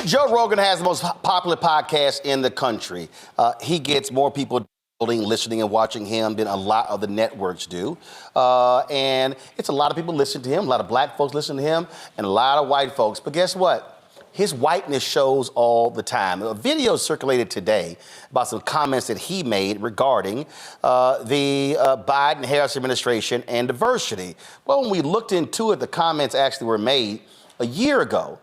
Joe Rogan has the most popular podcast in the country. He gets more people listening and watching him than a lot of the networks do. And it's a lot of people listen to him, a lot of black folks listen to him, and a lot of white folks. But guess what? His whiteness shows all the time. A video circulated today about some comments that he made regarding the Biden-Harris administration and diversity. Well, when we looked into it, the comments actually were made a year ago.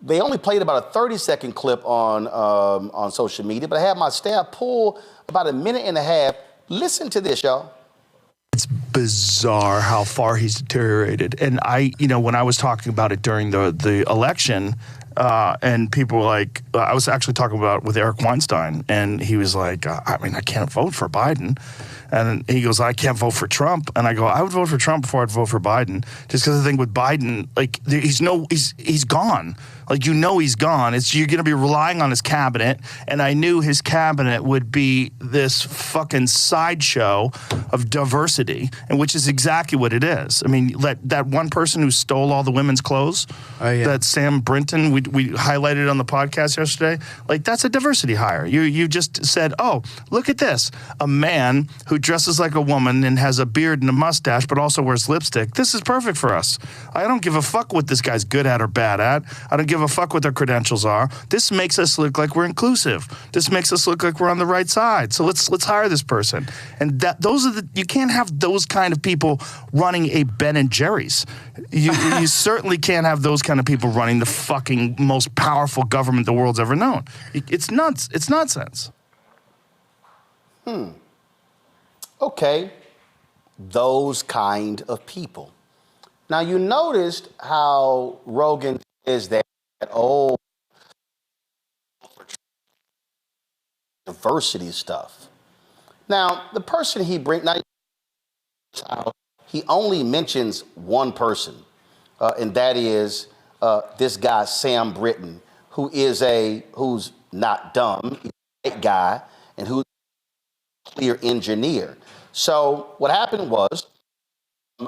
They only played about a 30-second clip on social media, but I had my staff pull about a minute and a half. Listen to this, y'all. It's bizarre how far he's deteriorated. And when I was talking about it during the election, and people were like, I was actually talking about it with Eric Weinstein, and he was like, I can't vote for Biden. And he goes, I can't vote for Trump. And I go, I would vote for Trump before I'd vote for Biden. Just because I think with Biden, like, he's gone. Like, he's gone. You're going to be relying on his cabinet. And I knew his cabinet would be this fucking sideshow of diversity, and which is exactly what it is. I mean, that one person who stole all the women's clothes, that Sam Brinton, we highlighted on the podcast yesterday, like, that's a diversity hire. You just said, oh, look at this. A man who dresses like a woman and has a beard and a mustache, but also wears lipstick. This is perfect for us. I don't give a fuck what this guy's good at or bad at. I don't give a fuck what their credentials are. This makes us look like we're inclusive. This makes us look like we're on the right side. So let's hire this person. And you can't have those kind of people running a Ben and Jerry's. You certainly can't have those kind of people running the fucking most powerful government the world's ever known. It's nuts. It's nonsense. Okay, those kind of people. Now, you noticed how Rogan is that diversity stuff. Now, the person he brings, he only mentions one person, and that is this guy, Sam Brinton, who's not dumb, he's a white guy, and who's a clear engineer. So what happened was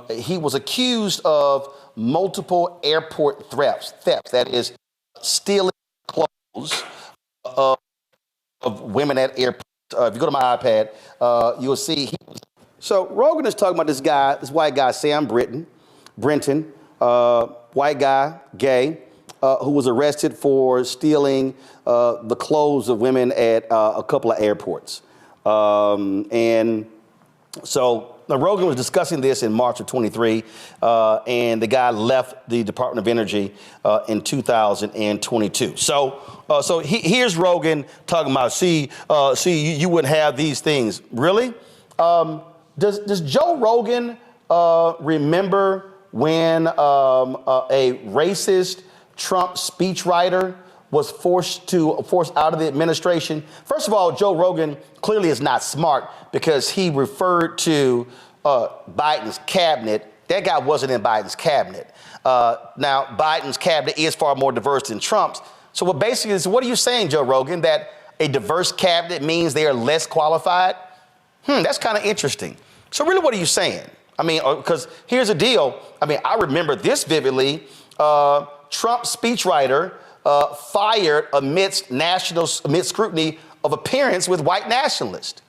he was accused of multiple airport thefts. That is, stealing clothes of women at airports. If you go to my iPad, you'll see. So Rogan is talking about this white guy, Sam Brinton, white guy, gay, who was arrested for stealing the clothes of women at a couple of airports. And so Rogan was discussing this in March of 23, and the guy left the Department of Energy in 2022. So here's Rogan talking about, you wouldn't have these things. Really? Does Joe Rogan remember when a racist Trump speechwriter was forced out of the administration? First of all, Joe Rogan clearly is not smart because he referred to Biden's cabinet. That guy wasn't in Biden's cabinet. Now, Biden's cabinet is far more diverse than Trump's. So what are you saying, Joe Rogan, that a diverse cabinet means they are less qualified? That's kind of interesting. So really, what are you saying? I mean, because here's the deal. I mean, I remember this vividly. Trump speechwriter fired amidst scrutiny of appearance with white nationalists.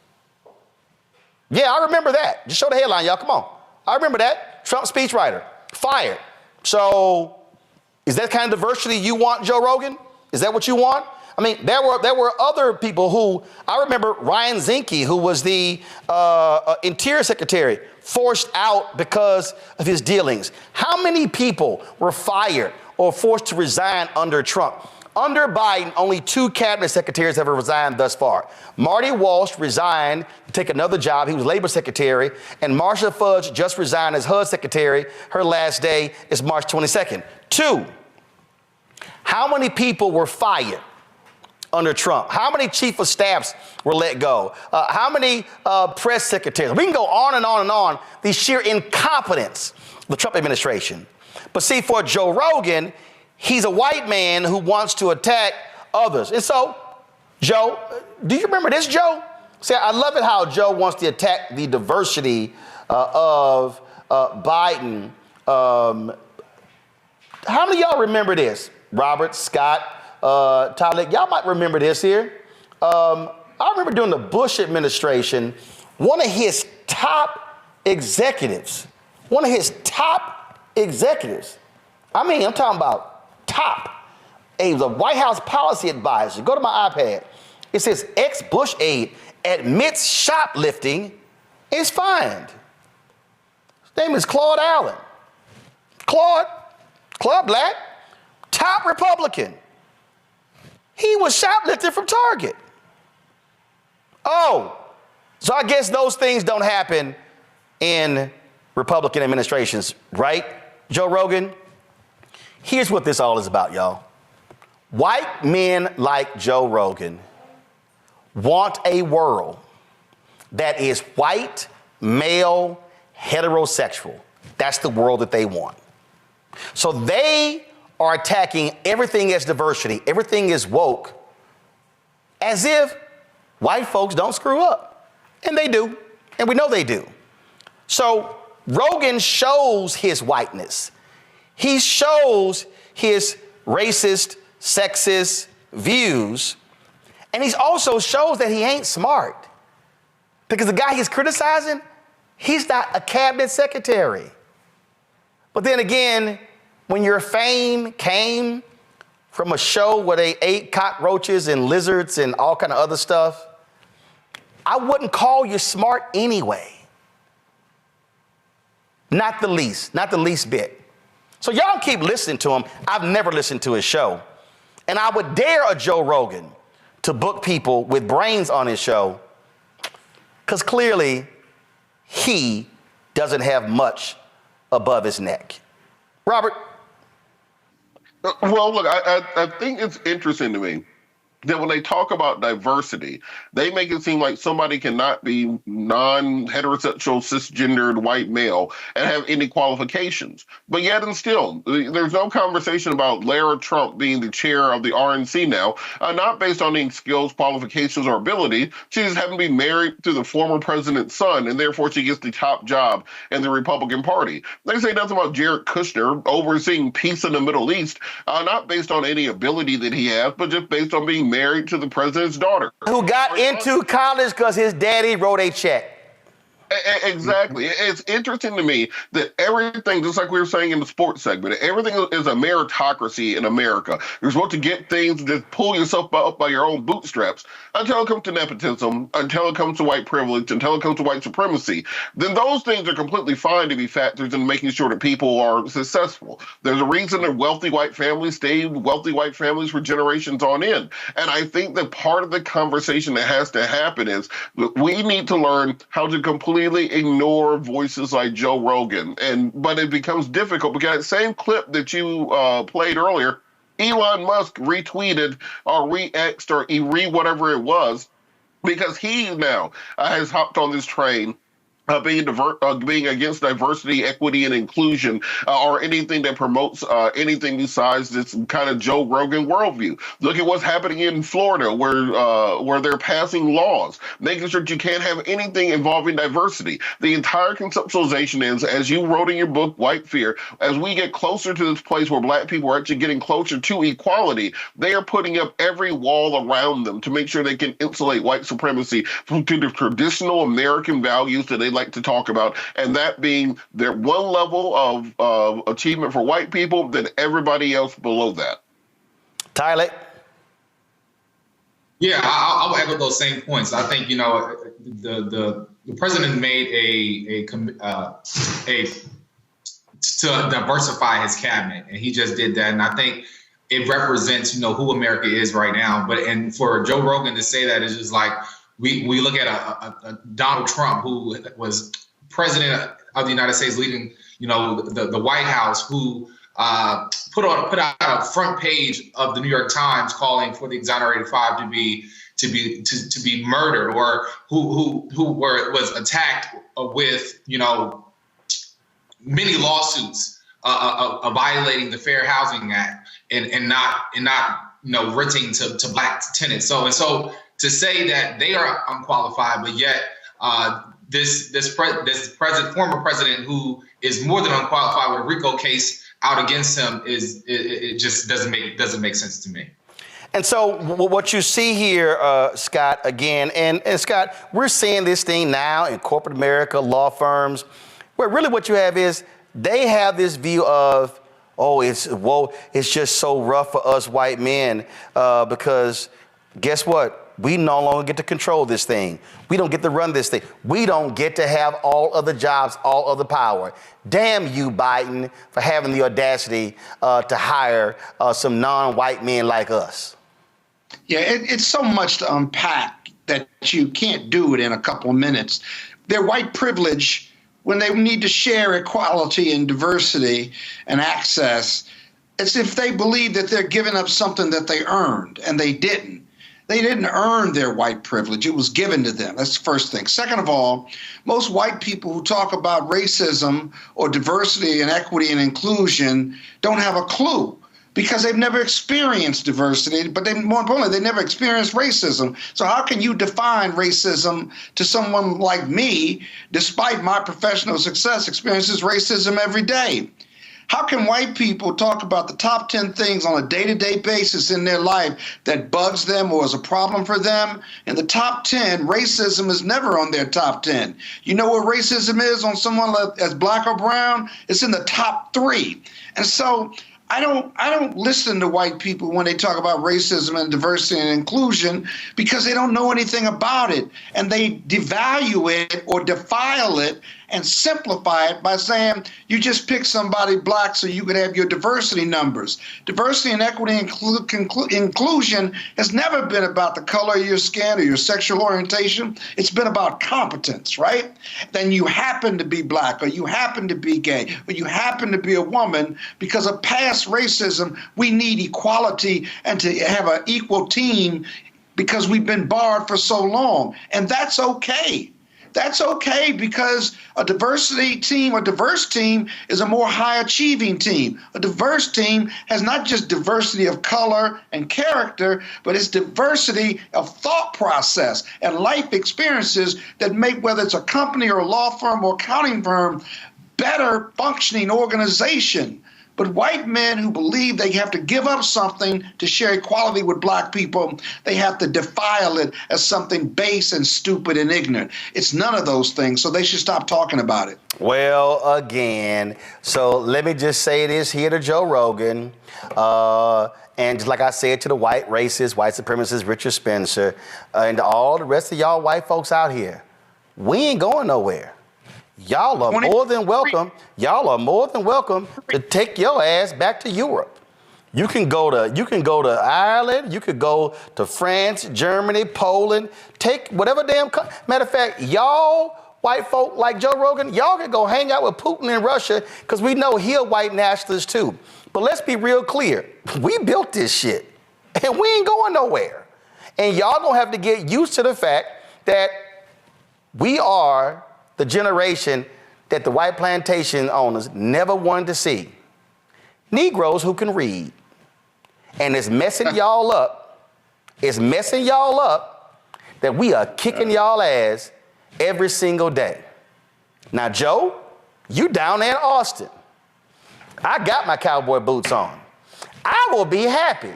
Yeah, I remember that. Just show the headline, y'all. Come on. I remember that. Trump speechwriter fired. So is that kind of diversity you want, Joe Rogan? Is that what you want? I mean, there were other people who, I remember Ryan Zinke, who was the Interior Secretary, forced out because of his dealings. How many people were fired or forced to resign under Trump? Under Biden, only 2 cabinet secretaries have resigned thus far. Marty Walsh resigned to take another job. He was labor secretary. And Marsha Fudge just resigned as HUD secretary. Her last day is March 22nd. 2, how many people were fired under Trump? How many chief of staffs were let go? How many press secretaries? We can go on and on and on. The sheer incompetence of the Trump administration. But see, for Joe Rogan, he's a white man who wants to attack others. And so, Joe, do you remember this, Joe? See, I love it how Joe wants to attack the diversity of Biden. How many of y'all remember this? Robert, Scott, Tyler, y'all might remember this here. I remember during the Bush administration, one of his top executives, I mean, I'm talking about top. He was a White House policy advisor. Go to my iPad. It says ex-Bush aide admits shoplifting is fined. His name is Claude Allen. Claude Black, top Republican. He was shoplifting from Target. Oh, so I guess those things don't happen in Republican administrations, right, Joe Rogan? Here's what this all is about, y'all. White men like Joe Rogan want a world that is white, male, heterosexual. That's the world that they want. So they are attacking everything as diversity, everything is woke, as if white folks don't screw up. And they do, and we know they do. So Rogan shows his whiteness. He shows his racist, sexist views, and he also shows that he ain't smart. Because the guy he's criticizing, he's not a cabinet secretary. But then again, when your fame came from a show where they ate cockroaches and lizards and all kind of other stuff, I wouldn't call you smart anyway. Not the least bit. So y'all keep listening to him. I've never listened to his show. And I would dare a Joe Rogan to book people with brains on his show, because clearly he doesn't have much above his neck. Robert? Well, look, I think it's interesting to me that when they talk about diversity, they make it seem like somebody cannot be non-heterosexual, cisgendered white male and have any qualifications. But yet and still, there's no conversation about Lara Trump being the chair of the RNC now, not based on any skills, qualifications, or ability. She just happened to be married to the former president's son, and therefore she gets the top job in the Republican Party. They say nothing about Jared Kushner overseeing peace in the Middle East, not based on any ability that he has, but just based on being married to the president's daughter. Who got into college because his daddy wrote a check. Exactly. It's interesting to me that everything, just like we were saying in the sports segment, everything is a meritocracy in America. You're supposed to get things, just pull yourself up by your own bootstraps. Until it comes to nepotism, until it comes to white privilege, until it comes to white supremacy, then those things are completely fine to be factors in making sure that people are successful. There's a reason that wealthy white families stay wealthy white families for generations on end. And I think that part of the conversation that has to happen is that we need to learn how to completely ignore voices like Joe Rogan. But it becomes difficult because that same clip that you played earlier, Elon Musk retweeted or re-X'd or whatever it was, because he now has hopped on this train being against diversity, equity, and inclusion, or anything that promotes anything besides this kind of Joe Rogan worldview. Look at what's happening in Florida, where they're passing laws, making sure that you can't have anything involving diversity. The entire conceptualization is, as you wrote in your book, White Fear, as we get closer to this place where Black people are actually getting closer to equality, they are putting up every wall around them to make sure they can insulate white supremacy from the traditional American values that they like to talk about, and that being their one level of achievement for white people, then everybody else below that. Tyler? Yeah, I'll echo those same points. I think, the president made to diversify his cabinet, and he just did that, and I think it represents, who America is right now. And for Joe Rogan to say that is just like, we look at a Donald Trump, who was president of the United States, leading, the White House, who put out a front page of the New York Times calling for the exonerated five to be murdered, or who was attacked with many lawsuits violating the Fair Housing Act and not renting to Black tenants. So to say that they are unqualified, but yet this former president, who is more than unqualified with a RICO case out against him, it just doesn't make sense to me. And so what you see here, Scott, again, and Scott, we're seeing this thing now in corporate America, law firms, where really what you have is they have this view of, it's just so rough for us white men because guess what? We no longer get to control this thing. We don't get to run this thing. We don't get to have all of the jobs, all of the power. Damn you, Biden, for having the audacity to hire some non-white men like us. Yeah, it's so much to unpack that you can't do it in a couple of minutes. Their white privilege, when they need to share equality and diversity and access, it's if they believe that they're giving up something that they earned, and they didn't. They didn't earn their white privilege. It was given to them. That's the first thing. Second of all, most white people who talk about racism or diversity and equity and inclusion don't have a clue because they've never experienced diversity, but more importantly, they never experienced racism. So how can you define racism to someone like me, despite my professional success, experiences racism every day? How can white people talk about the top 10 things on a day-to-day basis in their life that bugs them or is a problem for them? In the top 10, racism is never on their top 10. You know what racism is on someone that's black or brown? It's in the top 3. And so I don't listen to white people when they talk about racism and diversity and inclusion because they don't know anything about it. And they devalue it or defile it and simplify it by saying you just pick somebody black so you could have your diversity numbers. Diversity and equity and inclusion has never been about the color of your skin or your sexual orientation. It's been about competence, right? Then you happen to be black or you happen to be gay or you happen to be a woman because of past racism. We need equality and to have an equal team because we've been barred for so long. And that's okay. That's okay because a diversity team, a diverse team is a more high achieving team. A diverse team has not just diversity of color and character, but it's diversity of thought process and life experiences that make, whether it's a company or a law firm or accounting firm, better functioning organization. But white men who believe they have to give up something to share equality with black people, they have to defile it as something base and stupid and ignorant. It's none of those things, so they should stop talking about it. Well, again, so let me just say this here to Joe Rogan, and just like I said to the white racist, white supremacist Richard Spencer, and to all the rest of y'all white folks out here, we ain't going nowhere. Y'all are more than welcome. Y'all are more than welcome to take your ass back to Europe. You can go to Ireland. You could go to France, Germany, Poland. Take whatever damn. Matter of fact, y'all white folk like Joe Rogan, y'all can go hang out with Putin in Russia because we know he a white nationalist too. But let's be real clear. We built this shit, and we ain't going nowhere. And y'all gonna have to get used to the fact that we are the generation that the white plantation owners never wanted to see. Negroes who can read. And it's messing y'all up. It's messing y'all up that we are kicking y'all ass every single day. Now, Joe, you down there in Austin. I got my cowboy boots on. I will be happy,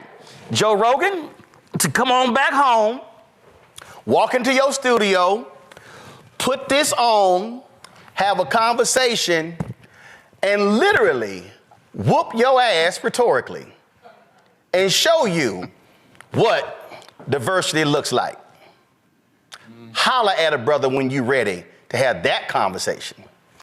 Joe Rogan, to come on back home, walk into your studio, put this on, have a conversation, and literally whoop your ass rhetorically and show you what diversity looks like. Holla at a brother when you're ready to have that conversation.